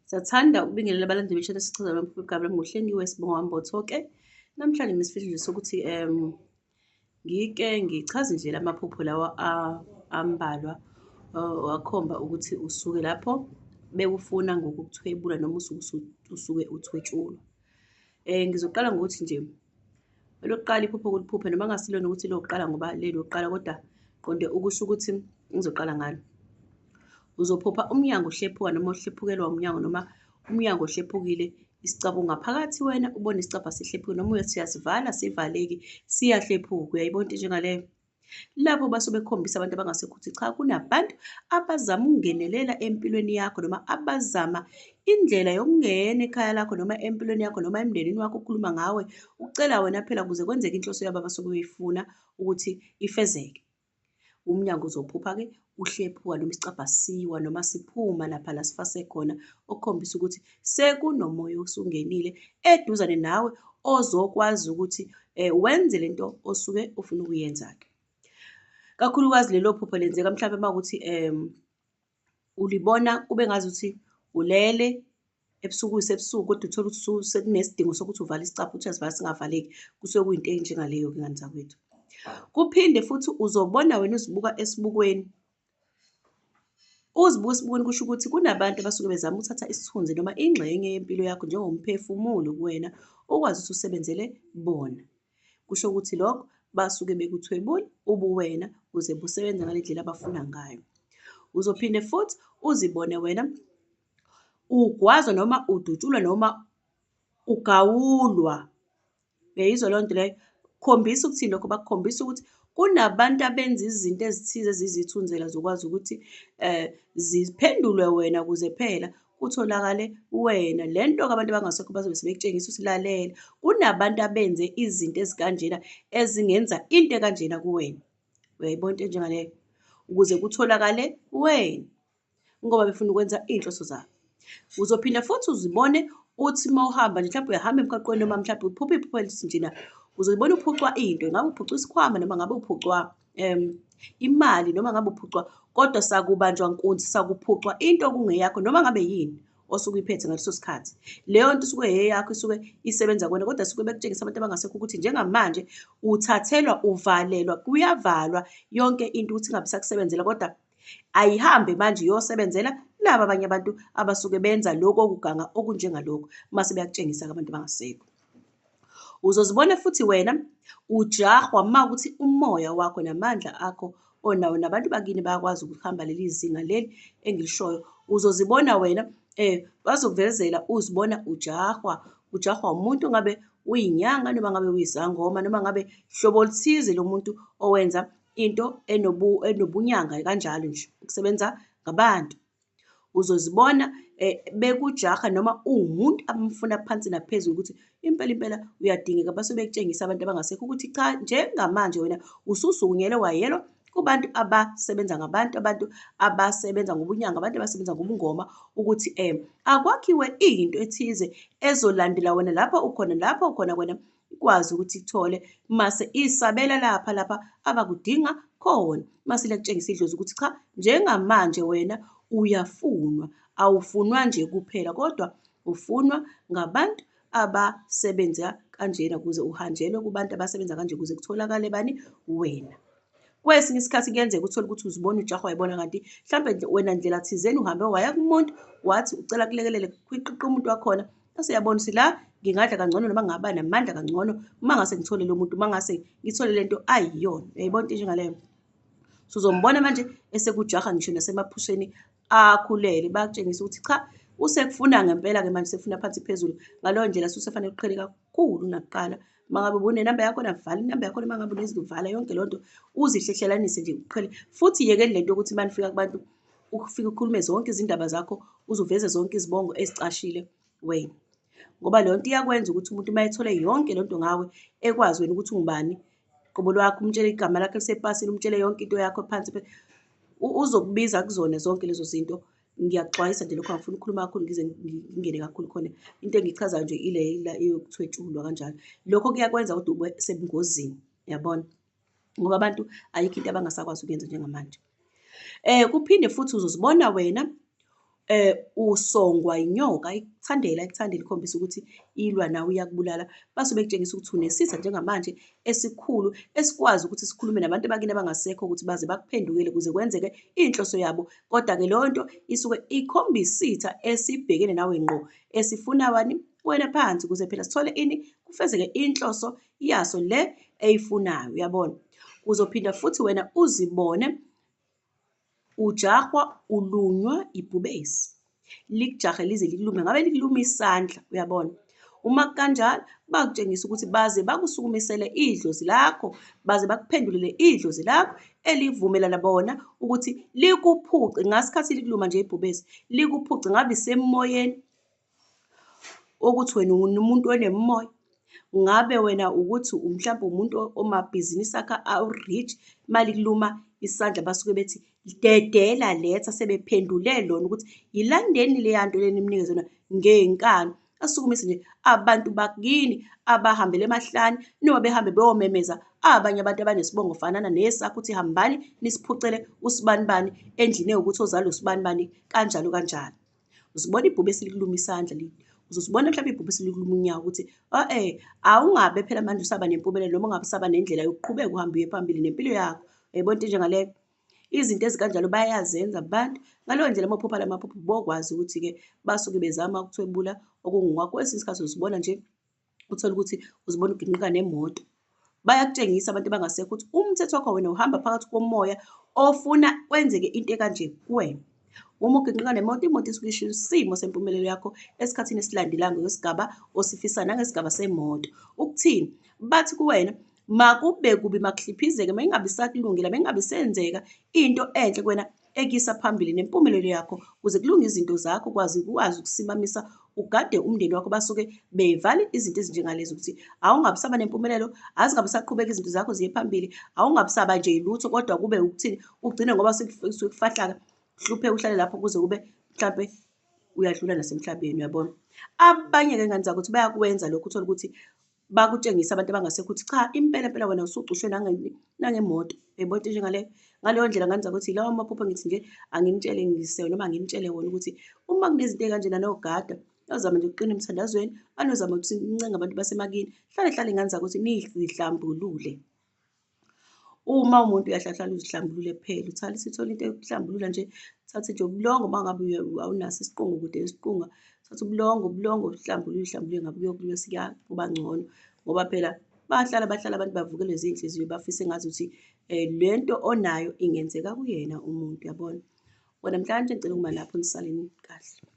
Siyathanda ukubingelela abalandeli beshana esichaza lomkhulu igama ngohlengiwe Sibonga Mbotho-ke. Namhlanje nginesifihlelo sokuthi ngike ngichaze indlela amaphupho lawa ambalwa wakhomba ukuthi usuke lapho bewufuna ngokukuthwebula noma usuke uthwetshulwa. Ngizoqala ngokuthi nje elokuqala iphupho kuliphuphe noma ngasilona ukuthi lokuqala ngoba lokuqala kodwa qonde ukusho ukuthi ngizoqala ngalo. Uzophupha umnyango ohlephuka noma ohlephukelwa umnyango noma umnyango ohlephukile, isicabha ngaphakathi wena ubone isicabha sihlephuka noma uyathi siyasivala sivaleki siyahlephuka. Uyayibona into njengaleyo? Lapho basuke bekhombisa abantu abangasekho ukuthi cha, kunabantu abazama ukungenelela empilweni yakho noma abazama indlela yokungena ekhaya lakho noma empilweni yakho noma emndenini wakho ukukhuluma ngawe, ucela wena phela ukuze kwenzeke inhloso yabo abasuke beyifuna ukuthi ifezeke. Umnyango uzophupha-ke uhlephuka noma isicabha siwa noma siphuma lapha la sifase khona, okukhombisa ukuthi sekunomoya osungenile eduzane nawe ozokwazi ukuthi wenze lento osuke ufuna ukuyenza-ke. Kakhulukazi lelo phupho lenzeka mhlawumbe uma ukuthi ulibona kube ngazuthi ulele ebusuku sebusuku kodwa uthola ukuthi sekunesidingo sokuthi uvale isicabha uthi uyasivala singavaleki, kusuke kuyinto enjengaleyo-ke ngani zakwethu. Kuphinde futhi uzobona wena uzibuka esibukweni. Uzibuka esibukweni kusho ukuthi kunabantu abasuke bezama ukuthatha isithunzi noma ingxenye yempilo yakho njengomphefumulo kuwena okwazi ukuthi usebenzele bona. Kusho ukuthi lokho basuke bekuthwebula ubuwena uze busebenze ngale ndlela abafuna ngayo. Uzophinde futhi uzibone wena ugwazwa noma udutshulwa noma ugawulwa. Uyayizwa leyo nto leyo? Khombisa ukuthini lokho? Bakukhombisa ukuthi kunabantu abenza izinto ezithize ezizithunzela zokwazi ukuthi ziphendulwe wena ukuze phela kutholakale wena. Le nto-ke abantu abangasekho bazobe sebekutshengisa ukuthi lalela, kunabantu abenze izinto ezikanjena ezingenza into ekanjena kuwena. Uyayibona into enjengaleyo? Ukuze kutholakale wena ngoba befuna ukwenza iy'nhloso zabo. Uzophinda futhi uzibone uthi uma uhamba nje mhlawumbe uyahamba emgaqweni noma mhlawumbe uphupha iphupho elithi njena, uzobona uphucwa into, ngabe uphucwa isikhwama noma ngabe uphucwa imali noma ngabe uphucwa, kodwa sakubanjwa nkunzi, sakuphucwa into okungeyakho noma ngabe yini osuke uyiphethe ngaleso sikhathi. Leyo nto isuke eyakho, isuke isebenza kuwena, kodwa suke bekutshengisa abantu abangasekho ukuthi njengamanje uthathelwa, uvalelwa, kuyavalwa yonke into ukuthi ingabe isakusebenzela, kodwa ayihambe manje iyosebenzela laba abanye abantu abasuke benza lokhu okuganga okunjengalokhu, mase beyakutshengisa-ke abantu abangasekho. Uzozibona futhi wena ujahwa uma ukuthi umoya wakho namandla akho onawo nabantu bakini bayakwazi ukuhamba leli zinga leli engilishoyo. Uzozibona wena bazokuvezela uzibona ujahwa umuntu ngabe uyinyanga noma ngabe uyizangoma noma ngabe hlobo oluthize lo muntu owenza into enobunyanga kanjalo nje ukusebenza ngabantu. Uzozibona bekujaha noma uwumuntu abamfuna phansi naphezulu ukuthi impela uyadingeka, basuke bekutshengisa abantu abangasekho ukuthi cha, njengamanje wena ususukunyelwe wayelwa kubantu abasebenza ngabantu, abantu abasebenza ngobunyanga, abantu abasebenza ngobungoma ukuthi akwakhiwe into ethize ezolandela wena lapho ukhona wena ikwazi ukuthi ithole mase isabela lapha abakudinga khona. Mase liyakutshengisa idlozi ukuthi cha, njengamanje wena uyafunwa, awufunwa nje kuphela kodwa ufunwa ngabantu abasebenza kanjena ukuze uhanjelwe kubantu abasebenza kanje ukuze kutholakale bani? Wena. Kwesinye isikhathi kuyenzeka uthole ukuthi uzibona ujahwa wayibona kanti mhlawumbe wena ndlela thizeni uhambe waya kumuntu wathi ucela kulekelele kwiqiqa umuntu wakhona, bese uyabona ukuthi la ngingadla kangcono noma ngaba namandla kangcono uma ngase ngithole lo muntu, uma ngase ngithole lento ayiyona. Uyayibona into enjengaleyo? Uzombona manje esekujaha ngisho nasemaphusheni akhulele, bayakutshengisa ukuthi cha, usekufuna ngempela-ke manje, sekufuna phansi phezulu. Ngaleyo ndlela susefanele uqhele kakhulu nakuqala. Uma ngabe ubunenamba yakho vala inamba yakho, uma ngabe unezinto vala yonke leyo nto, uzihlehlelanise nje uqhele. Futhi yeke lento yokuthi uma nifika kubantu ufike ukhulume zonke izindaba zakho, uzuveze zonke izibongo ezicashile wena. Ngoba leyo nto iyakwenza ukuthi umuntu uma ethole yonke lento ngawe ekwazi wena ukuthi ungubani, qobo lwakho, umtshele igama lakho elisepasini, umtshele yonke into yakho phansi uzokubiza kuzona zonke lezo zinto. Ngiyaxwayisa nje lokho, angifuni ukukhuluma kakhulu ngize ngingene kakhulu khona. Into engiyichazayo nje ile eyokuthwetshulwa kanjalo. Lokho kuyakwenza ukuthi ube sebungozini, yabona, ngoba abantu ayikho into abangasakwazi ukuyenza njengamanje. Kuphinde futhi uzozibona wena usongwa inyoka ikuthandela ikhombisa ukuthi ilwa nawe iyakubulala. Base bekutshengisa ukuthi unesitha njengamanje esikhulu esikwazi ukuthi sikhulume nabantu bakini abangasekho ukuthi baze bakuphendukele ukuze kwenzeke inhloso yabo. Kodwa-ke leyo nto isuke ikhomba isitha esibhekene nawe ngqo esifuna wena phansi ukuze phela sithole ini, kufezeke inhloso yaso le eyifunayo, uyabona. Uzophinda futhi wena uzibone ujahwa ulunywa ibhubesi, likujahe lize likulume, ngabe likuluma isandla, uyabona. Uma kanjalo bakutshengisa ukuthi baze bakusukumisele idlozi lakho, baze bakuphendulele idlozi lakho elivumelana bona ukuthi likuphuce ngasikhathi likuluma nje ibhubesi, likuphuce ngabe isemoyeni ukuthi wena umuntu onemoya, ngabe wena ukuthi mhlawumbe umuntu omabhizinisi akho awu-rich, mali kuluma isandla basuke bethi dedela letha, sebephendule lona ukuthi yilandeni leya nto lena imnikeze yona ngenkani. Asukumise nje abantu bakini abahambele emahlane noma behambe beyomemeza abanye abantu abanesibongo fanana nesakho ukuthi hambani nisiphucele usibanibani endlini ewukuthi ozalwe usibanibani kanjalo kanjalo. Uzibona ibhubesi likuluma isandla lini, uzosibona mhlawumbe ibhubesi likuluma unyawo ukuthi awungabe phela manje usaba nempumelelo noma ungabe usaba nendlela yokuqhubeka uhambe uye phambili nempilo yakho. Uyayibona into njengaleyo. Izinto ezikanjalo bayazenza abantu. Ngaleyo ndlela mawuphupha lamaphupho bokwazi ukuthi-ke basuke bezama ukuthwebula okungowakho. Kwesinye isikhathi uzibona nje uthole ukuthi uzibona uginqika nemoto. Bayakutshengisa abantu abangasekho ukuthi umthetho wakho wena uhamba phakathi komoya ofuna kwenzeke into ekanje kuwena. Uma uginqika nemoto, imoto isuke isho isimo sempumelelo yakho esikhathini esilandelayo ngesigaba osifisa nangesigaba semoto. Ukuthini? Bathi kuwena makube kubi makuhliphizeke, mengabe isakulungela, mengabe senzeka into enhle kuwena ekuyisa phambili nempumelelo yakho ukuze kulunge izinto zakho, ukwazi ukusimamisa, ugade umndeni wakho. Basuke bevala izinto ezinjengalezo ukuthi awungabe usaba nempumelelo, azingabe usaqhubeka izinto zakho ziye phambili, awungabe usaba nje ilutho, kodwa kube ukuthini, ugcine ngoba sekufahlaka hlupheka uhlale lapho kuze kube mhlampe uyadlula nasemhlabeni, uyabona. Abanye-ke ngani zakho ukuthi bayakwenza lokhu, uthole ukuthi bakutshengisa abantu abangasekho ukuthi cha, impela impela wena usucushwe nangemoto. Uyayibona into njengaleyo. Ngaleyo ndlela ngani zakho ukuthi lawa amaphupho ngithi nje anginitshele ngiseo noma anginitshele wona ukuthi uma kunezinto ey'kanjena nogada azama nje ukuqina emthandazweni, anozama ukuthi nincenge abantu basemakini, hlale ngani zakho ukuthi nizihlambulule. Uma umuntu uyahlahlala uzihlambulule kuphela, sithole into yokuhlambulula nje, thathe nje ubulongo uma ngabe awunaso isiqungo kude nesiqunga, thatha ubulongo uhlambulule ngabe kuyosika kuba ngcono. Ngoba phela bahlala abantu bavukelwe zinhliziyo bafise ngazuthi lento onayo ingenzeka kuyena umuntu, uyabona. Bona namhlanje ngicela ukuma lapho nisaleni kahle.